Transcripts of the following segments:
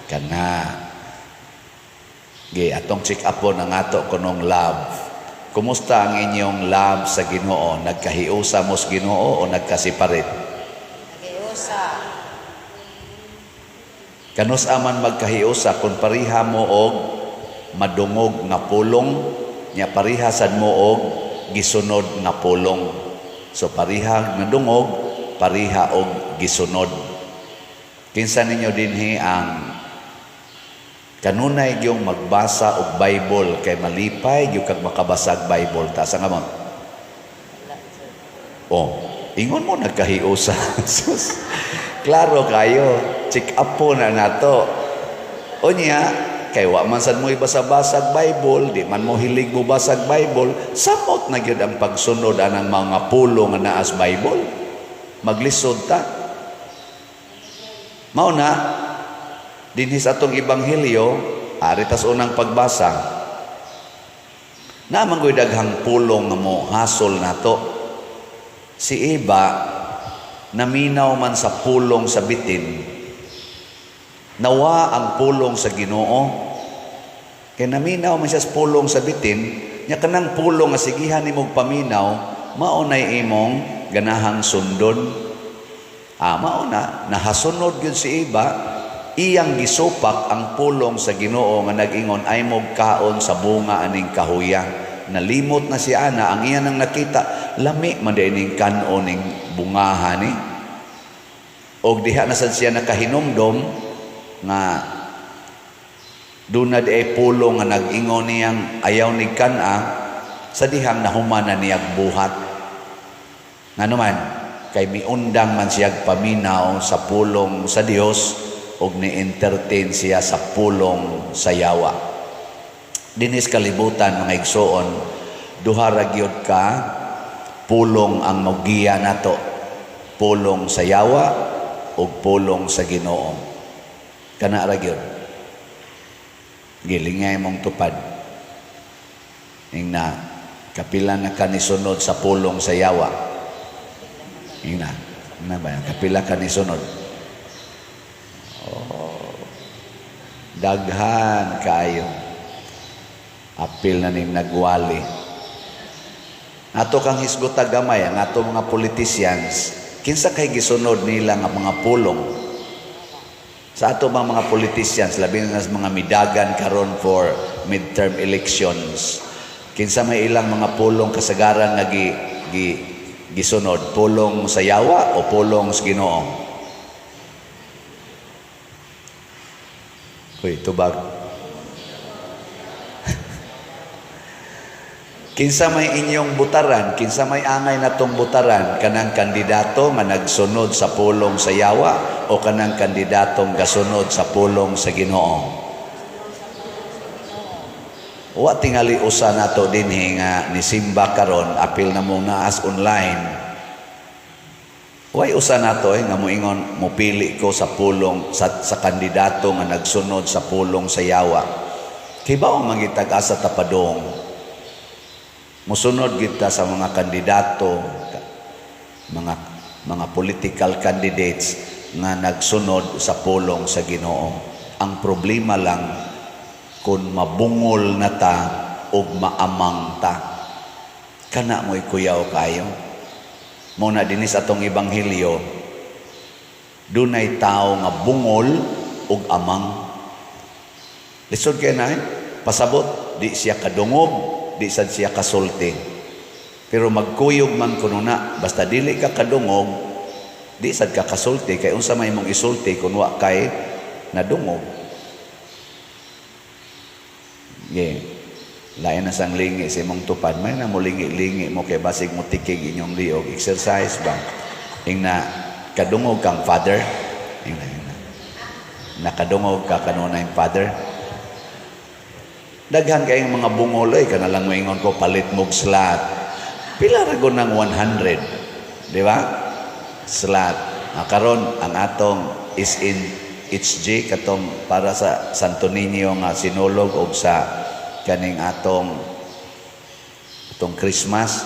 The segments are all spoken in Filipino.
Kana. Atong check upon ang ato kunong love. Kumusta ang inyong love sa Ginoo? Nagkahiusa mo sa Ginoo o nagkasiparit? Naghiusa. Kanus aman magkahiusa kung pariha mo og madungog nga pulong, nya pariha sad mo og gisunod nga pulong. So pariha madungog, pariha og gisunod. Kinsa ninyo dinhi ang kanunay yung magbasa og Bible kay malipay yung kag makabasag Bible ta sa ngamon. Ingon mo nagkahiusa. Klaro kayo, check up po na nato. Unya, kay wa man sad mo ibasa-basag Bible, di man mo hilig mo basag Bible, samot na gyud ang pagsunod anang mga pulong nga naas Bible. Maglisod ta. Mao na dinhi sa atong ebanghelyo, ari tas unang pagbasa. Naman ko'y daghang pulong nga mo hasol nato. Si Eva naminaw man sa pulong sa bitin. Nawa ang pulong sa Ginoo. Kay naminaw man siya sa pulong sa bitin, nya kanang pulong nga sigihan nimong paminaw, mao nay imong ganahang sundon. Mao na nahasunod gyud si Eva. Iyang gisupak ang pulong sa Ginoo nga nag-ingon ay mo kaon sa bunga aning kahuya. Nalimot na si Ana, ang iyan ang nakita, lami man dining kanon ning bungahan ni. Og diha na sad siya nakahinumdom nga dunad ay pulong nga nag-ingon niyang ayaw ni kana sa dihang nahuman na niyag buhat. Ngano man kay miundang man siyag paminaw sa pulong sa Dios og ni-entertain siya sa pulong sa yawa. Dinis kalibutan mga igsoon, duha ra gyud ka pulong ang magiya nato. Pulong sa yawa ug pulong sa Ginoo. Kana ra gyud. Gilingay mong tupad. Ingna kapila na kanisunod sa pulong sa yawa. Ingna ba kapila kanisunod? Daghan kayo. Apil na ning nagwali. Ato kang hisgot gamay ang ato mga politicians, kinsa kay gisunod nila nga mga pulong. Sa ato mga politicians, labi na mga midagan karon for midterm elections. Kinsa may ilang mga pulong kasagaran nga gisunod, pulong sa yawa o pulong sa Ginoo? Uy, tubag. Kinsa may inyong butaran, kinsa may angay natong butaran, kanang kandidato nga nagsunod sa pulong sa yawa o kanang kandidatong gasunod sa pulong sa Ginoo? Wa tingali usa nato dinhi nga ni simba karon, apil na mo naas online. Way usa nato nga moingon mopili ko sa pulong sa kandidato nga nagsunod sa pulong sa yawa. Kay baong mangitag-asa tapadong. Musunod kita sa mga kandidato, mga political candidates nga nagsunod sa pulong sa Ginoo. Ang problema lang kung mabungol na ta o maamang ta. Kana mo'y kuyaw kayo. Muna dinis atong ebanghelyo, dunay tao nga bungol ug amang. Lisod kay na pasabot, di siya kadungog, di sad siya kasulti. Pero magkuyog man kuno na, basta dili ka kadungog, di sad ka kasulti, kay unsa may mong isulti kun wa kay nadungog. Lain na sang lingi sa imong tupad, may na mo lingi-lingi mo kay basig mo tikig inyong liog, exercise ba? Ingna kadungog kang father, ingna nakadungog ka kanunay father. Daghan kayong mga bungoy, kanalang moingon ko, palit mong slot. Pila ra gud ng 100. Di ba? Slot. Karon ang atong is in HG, katong para sa Santo Niño nga sinulog o sa kaning atong Christmas,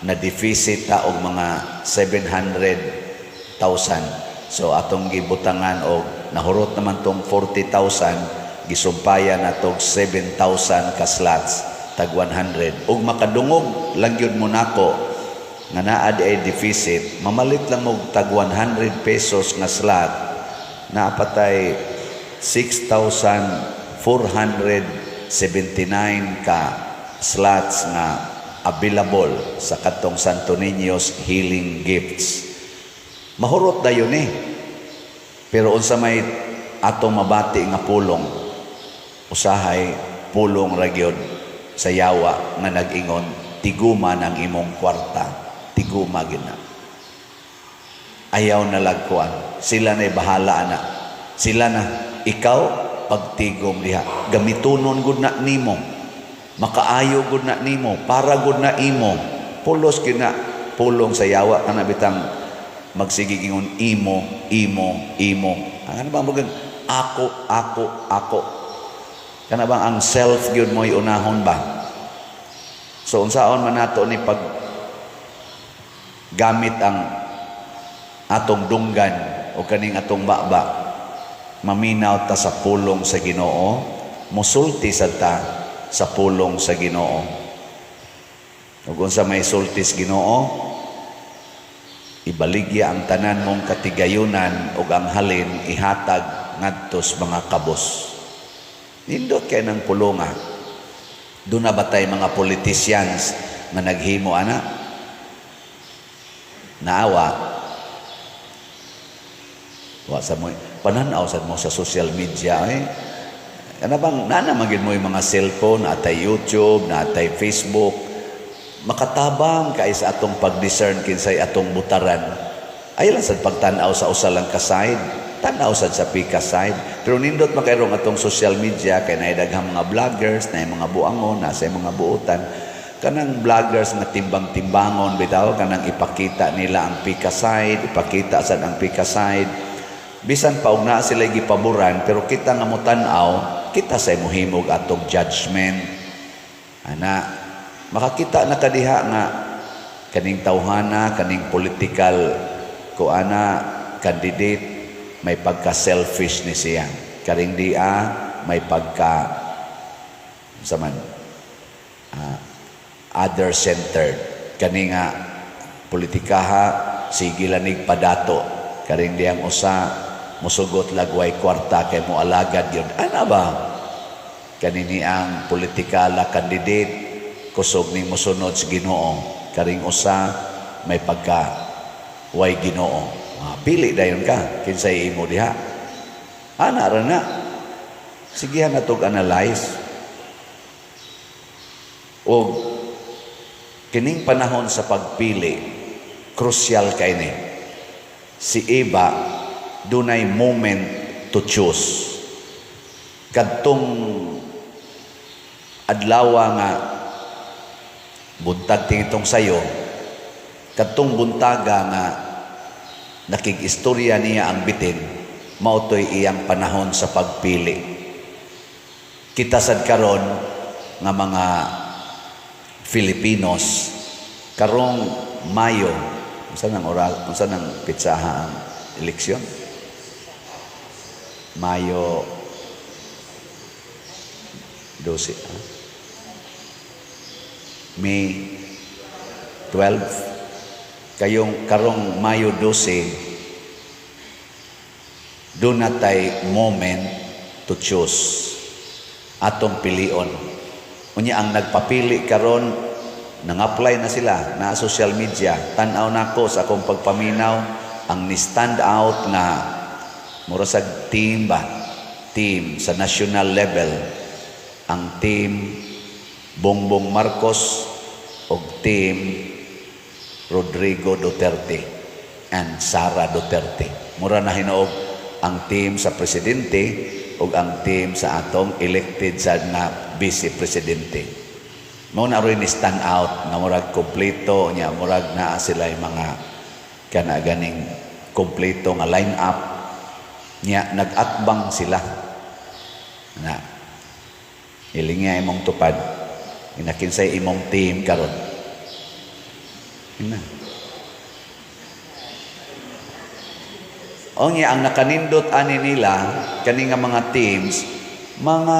na deficit ta og mga 700,000. So atong gibutangan og nahurot naman tong 40,000, gisumpaya na tong 7,000 ka slots, tag 100. Ug makadungog lang yun mo nako nga naa di ay deficit, mamalit lang mo tag 100 pesos nga slot, napatay 6,479 ka slots nga available sa katong Santo Niño's Healing Gifts. Mahurot na yun eh. Pero unsa may atong mabati nga pulong, usahay pulong ragyod sa yawa nga nag-ingon, tiguma ng imong kwarta, tiguma gina. Ayaw na lagkuan. Sila na'y bahala na. Sila na, ikaw, pagtigom diha. Gamitunon gud na nimo. Makaayo gud na nimo. Para gud na imo. Pulos gina, pulong sa yawa. Kana bitang magsigigingon, imo, imo, imo. Ano ba mga ako, ako, ako. Kana bang ang self gyud mo'y unahon ba? So, unsaon man nato ni pag gamit ang atong dunggan o kaning atong baba, maminaw ta sa pulong sa Ginoo, musulti sad ta sa pulong sa Ginoo. Ug unsa may sultis Ginoo, ibaligya ang tanan mong katigayunan ug ang halin ihatag ngadtos mga kabos. Nindot kay nang pulonga. Doon na ba tayo mga politicians na naghimo ana? Naawa. Wa sa mo pananaw sad mo sa social media ano bang nanamagin mo yung mga cellphone, atay YouTube, atay Facebook, makatabang kay sa atong pag-discern kinsay atong butaran. Ay lang sad pagtan-aw sa usa lang ka side, tan-aw sad sa pika side. Pero nindot makayrong atong social media kay naay daghang mga vloggers, naay mga buangon, nasa mga buutan. Kanang vloggers nga timbang-timbangon bitaw, kanang ipakita nila ang pika side, ipakita sad ang pika side. Bisan pa og naa sila gipaboran, pero kita nga motan-aw, kita say mohimog atong judgment. Ana, makakita na kadiha nga kaning tawhana, kaning political candidate, may pagka-selfish ni siya. Karing dia, may pagka other-centered. Kani nga politikaha, sige lanig padato. Karing diyang usa, musugot lagway kwarta kay mo alagad yun. Ano ba? Kanini ang politikala candidate, kusog ning musunod sa Ginoo. Karing usa, may pagka way Ginoo. Pili dayon ka, kinsay imo diha. Ana ra na. Sige na tog analyze. O kining panahon sa pagpili, crucial kay ni. Si Eva, dunay moment to choose. Kadtong adlawa nga buntag tingitong sayo, kadtong buntaga nga nakig-istorya niya ang bitin, mautoy iyang panahon sa pagpili. Kita sad karon nga mga Filipinos karong Mayo, unsa nang pitsaha ang eleksyon? Mayo 12, May 12, kayong karong Mayo 12, doon na tay moment to choose atong pilion. Unya ang nagpapili karon, nang-apply na sila na social media, tan-aw nako sa akong pagpaminaw, ang ni-stand out na murasag team sa national level, ang team Bongbong Marcos o team Rodrigo Duterte and Sara Duterte. Mura na hinuog ang team sa presidente o ang team sa atong elected sa na vice presidente. Mao na rin stand out na murag kompleto niya, murag naa sila yung mga ganing kompleto nga line up niya, nag-atbang sila na ilingya imong tupad, inakinsay imong team karon. O niya, ang nakanindot ani nila, kani nga mga teams, mga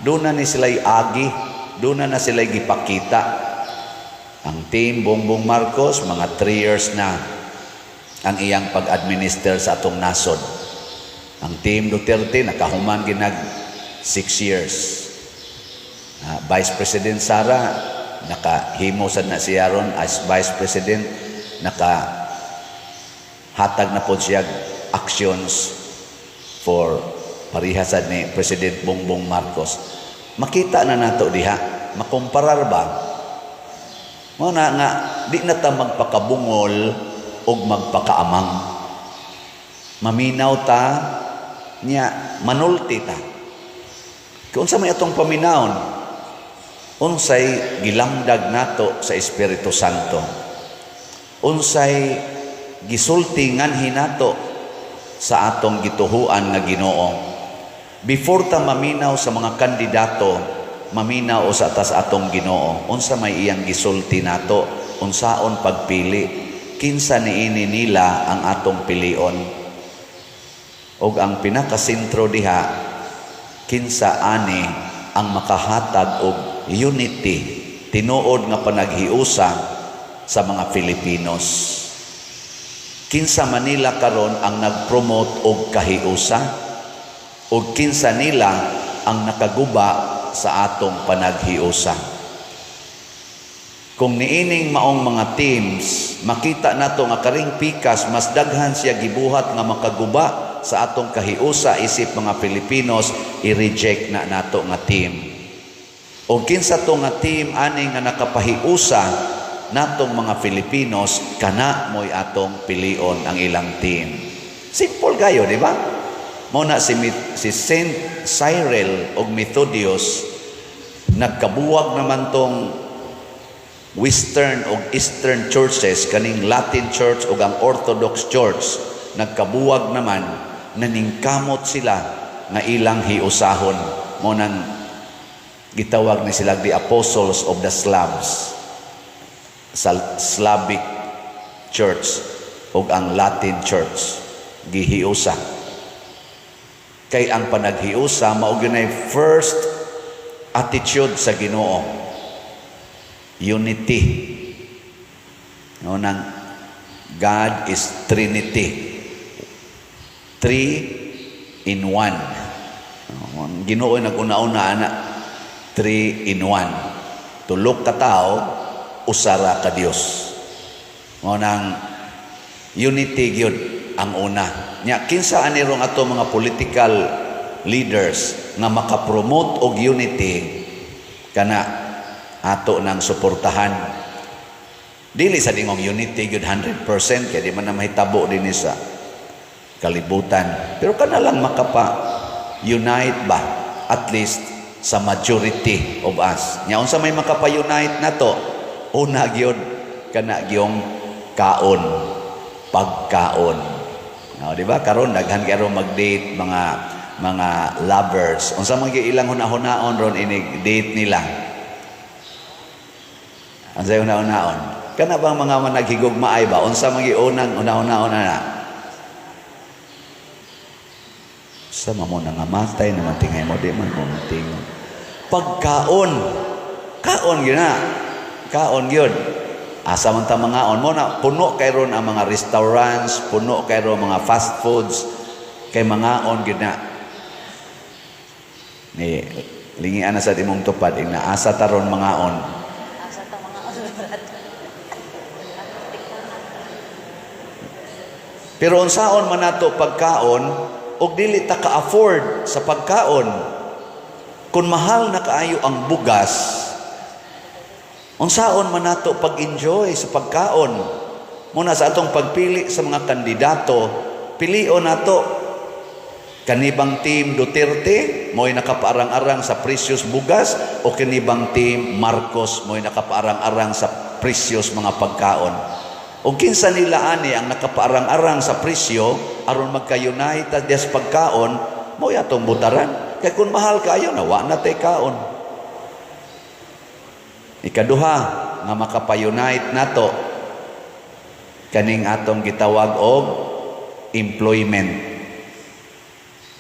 doon na ni sila'y agi, doon na sila'y gipakita. Ang team Bongbong Marcos, mga 3 years na ang iyang pag-administer sa atong nasod. Ang team Duterte, nakahuman ginag 6 years. Vice President Sara, nakahimo sad na siya ron as Vice President, hatag na po siya actions for parihasad ni President Bongbong Marcos. Makita na nato diha, makumparar ba? Muna nga, di na ta magpakabungol o magpakaamang. Maminaw ta, niya, manulti ta. Kung sa may atong paminawon, unsay gilamdag nato sa Espiritu Santo. Unsay gisulti nganhi nato sa atong gituhuan nga Ginoo. Before ta maminaw sa mga kandidato, maminaw sa atas atong Ginoo. Unsa may iyang gisulti nato, unsaon pagpili, kinsa niini nila ang atong pilion. Og ang pinakasentro diha, kinsa ani ang makahatag og unity, tinuod nga panaghiusa sa mga Filipinos. Kinsa Manila karon ang nag-promote og kahiusa, o kinsa nila ang nakaguba sa atong panaghiusa. Kung niining maong mga teams, makita nato nga karing pikas, mas daghan siya gibuhat nga makaguba sa atong kahiusa isip mga Pilipinos, i-reject na nato nga team. O kinsa to nga team ani nga nakapahiusa natong mga Filipinos, kana mo'y atong pilion ang ilang team. Simple kayo, di ba? Muna si Saint Cyril o Methodius, nagkabuwag naman tong Western o Eastern churches, kaning Latin Church o ang Orthodox Church, nagkabuwag naman, naningkamot sila nga ilang hiusahon. Munang gitawag ni sila the Apostles of the Slavs, sa Slavic Church o ang Latin Church, gihiusa. Kay ang panaghiusa mao gyud first attitude sa Ginoo, unity. No, nang God is Trinity, 3 in 1. Ginoo nag-una-una ana, 3 in 1. Tulok ka tao, usara ka Dios. Mo nang unity gyud ang una. Nya kinsa ani rong ato mga political leaders nga makapromote og unity, kana ato nang suportahan. Dili sa dingong unity gyud 100% kay di man na mahitabo dinhi sa kalibutan. Pero kana lang makapa-unite ba at least sa majority of us. Nya unsa may makapa-unite nato? Una gyud kana gyung kaon, pagkaon. No, di ba? Karon daghan karon mag-date mga lovers. Unsa man gyud ilang hunahon ron inig date nila? Unsa hunahon? Kana bang mga naghigugmaay ba? Unsa man gyud unang hunahon na? Sa mo na nga matay naman tingay mo di man mo tingog. Pagkaon. Kaon gyud na. Kaon gyud. Asa man ta mangaon mo na puno kay ron ang mga restaurants, puno kay ron mga fast foods, kay mangaon gyud na. Ni lingian na sa imong tupad ing asa ta ron mangaon. Asa ta mga ulbrad. Pero unsaon man nato pagkaon ug dili ta ka-afford sa pagkaon. Kung mahal na kaayo ang bugas, unsaon man nato pag-enjoy sa pagkaon? Muna sa atong pagpili sa mga kandidato, pilion nato kanibang team Duterte mo'y nakapaarang-arang sa precious bugas o kanibang team Marcos mo'y nakapaarang-arang sa precious mga pagkaon. O kinsa nila ani ang nakapaarang-arang sa presyo aron magka-unite diya sa pagkaon, mo'y atong butaran. Kaya kung mahal kayo, nawa na tay kaon. Ikaduha, nga makapa-unite nato kaning atong gitawag og employment.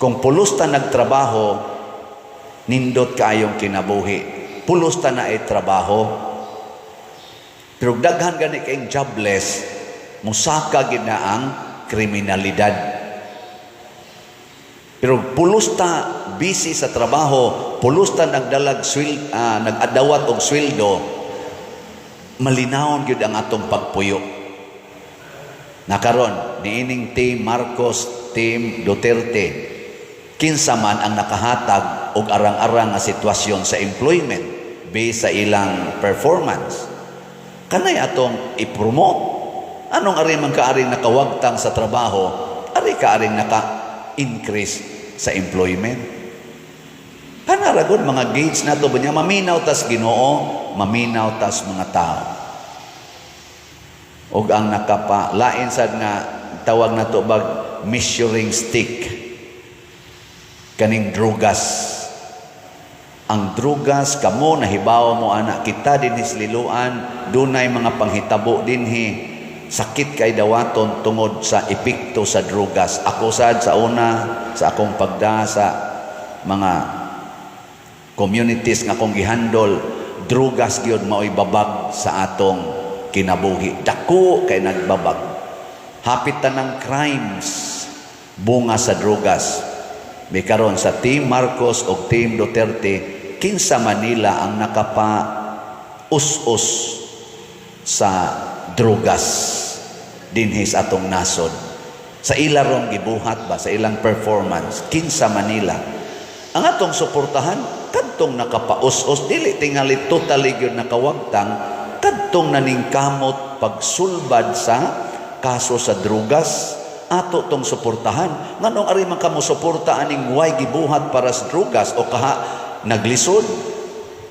Kung pulos ta nagtrabaho, nindot kaayong kinabuhi. Pulos ta na ay trabaho. Pero daghan gani kayong jobless, musaka gid na ang kriminalidad. Pero pulos ta busy sa trabaho, pulos ta nagadawat og sweldo, malinawon gyud ang atong pagpuyo. Nakaron niining Team Marcos, Team Duterte, kinsa man ang nakahatag og arang-arang nga sitwasyon sa employment based sa ilang performance. Kanay atong i-promote. Anong ari man kaaring nakawagtang sa trabaho, ari kaaring naka-increase sa employment. Kanaragon mga gauge na ito, ba niya, maminaw tas Ginoo, maminaw tas mga tao. O ang nakapalain sad nga, tawag na ito bag measuring stick, kaning drugas. Ang drugas, kamo, nahibawa mo anak, kita din hisliluan, dunay mga panghitabo dinhi, sakit kay dawaton tungod sa epekto sa drugas. Ako sad sa una, sa akong pagda sa mga communities nga akong gihandol, drugas gyud mao'y babag sa atong kinabuhi. Dako kay nagbabag. Hapit tanang crimes bunga sa drugas. May karon sa Team Marcos o Team Duterte, kinsa Manila ang nakapa-us-us sa drugas dinhis atong nasod. Sa ilarong gibuhat ba, sa ilang performance, kinsa Manila. Ang atong suportahan, kadtong nakapa-us-us, dili tingali totally yun nakawagtang, kadtong naningkamot pagsulbad sa kaso sa drugas, ato tong suportahan. Nganong ari man kamo suporta aning way gibuhat para sa drugas o kaha naglisod?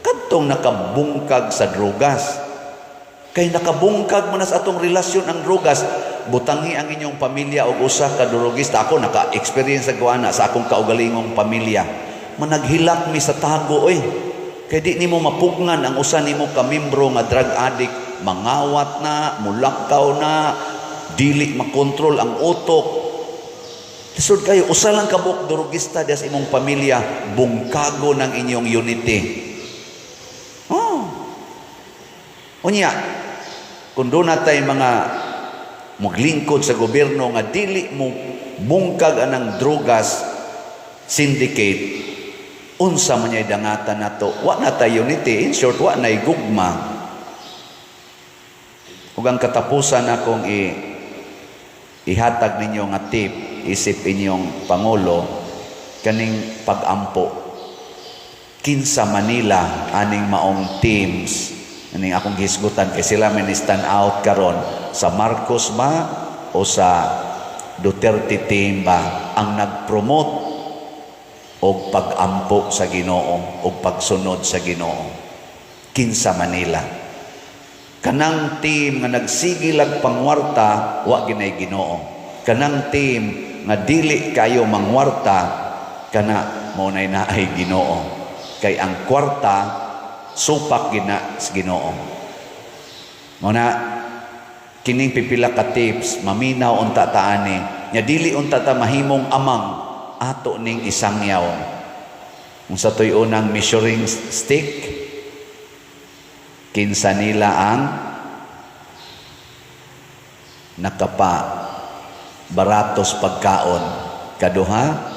Kadtong nakabungkag sa drugas. Kay nakabungkag man sa atong relasyon ang drugas, butangi ang inyong pamilya og usa ka drugista. Ako naka-experience sa guana sa akong kaugalingong pamilya. Managhilak mi sa tago Kay di nimo mapugnan ang usa nimo ka membro nga drug addict, mangawat na, mulakaw na, dili makontrol ang utok. Lisod kayo, usa lang kabuk drugista dias imong pamilya, bungkago ng inyong unity. Unya, kung doon natay mga maglingkod sa gobyerno nga dili mo bungkag anang drugas syndicate, unsa man yay dangatan nato, wa na tayo unity. In short, wa na'y gugma. Ug ang katapusan akong ihatag ninyo nga tip, isip inyong Pangulo, kaning pag-ampo. Kinsa Manila aning maong teams, aning akong gisgutan, kay sila man stand out karon sa Marcos ba o sa Duterte team ba ang nag-promote og pag-ampo sa Ginoo og pagsunod sa Ginoo. Kinsa Manila. Kanang team nga nagsigilag pangwarta, wa ginay Ginoo. Kanang team nga dili kayo mangwarta, kana mo nay naay Ginoo. Kay ang kwarta supak gina sa Ginoo. Muna kining pipila ka tips, maminaw unta taani, nya dili unta ta mahimong amang ato ning isangyaw. Kung sa to'y unang measuring stick, kinsa nila ang nakapa baratos pagkaon. Kaduha,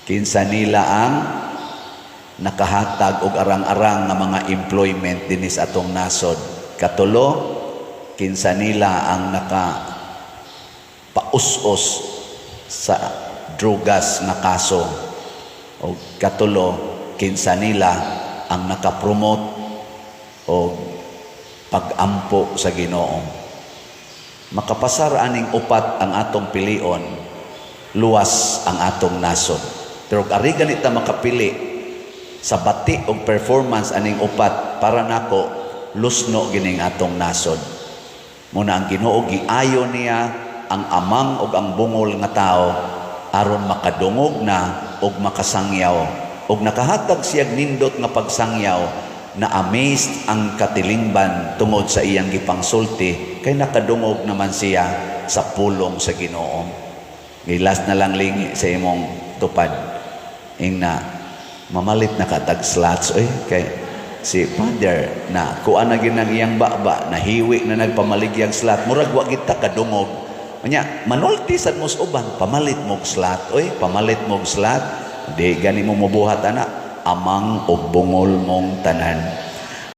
kinsa nila ang nakahatag og arang-arang nga mga employment dinis atong nasod. Katulo, kinsa nila ang naka-paus-us sa drugas nga kaso. O katulo, kinsa nila ang nakapromote o pag-ampo sa Ginoo. Makapasar aning upat ang atong pilion, luwas ang atong nasod. Pero ari ganita makapili sa bati og performance aning upat, para nako lusno gining atong nasod. Muna ang Ginoo giayo niya ang amang ug ang bungol nga tao aron makadungog na ug makasangyaw, ug nakahatag siya nindot nga pagsangyaw, na amazed ang katilingban tungod sa iyang gipangsulti, kay nakadungog naman siya sa pulong sa Ginoo. Gilas na lang lingi sa imong tupad. Ing na mamalit na katag slots oy kay si father na kuan na gyud ang iyang baba nahiwi na nagpamaligyang slot murag wa kita kadungog. Nya manulti sad mo sa uban pamalit mo og slot oy pamalit mo og slot di gani mo mobuhat ana amang og bungol mong tanan.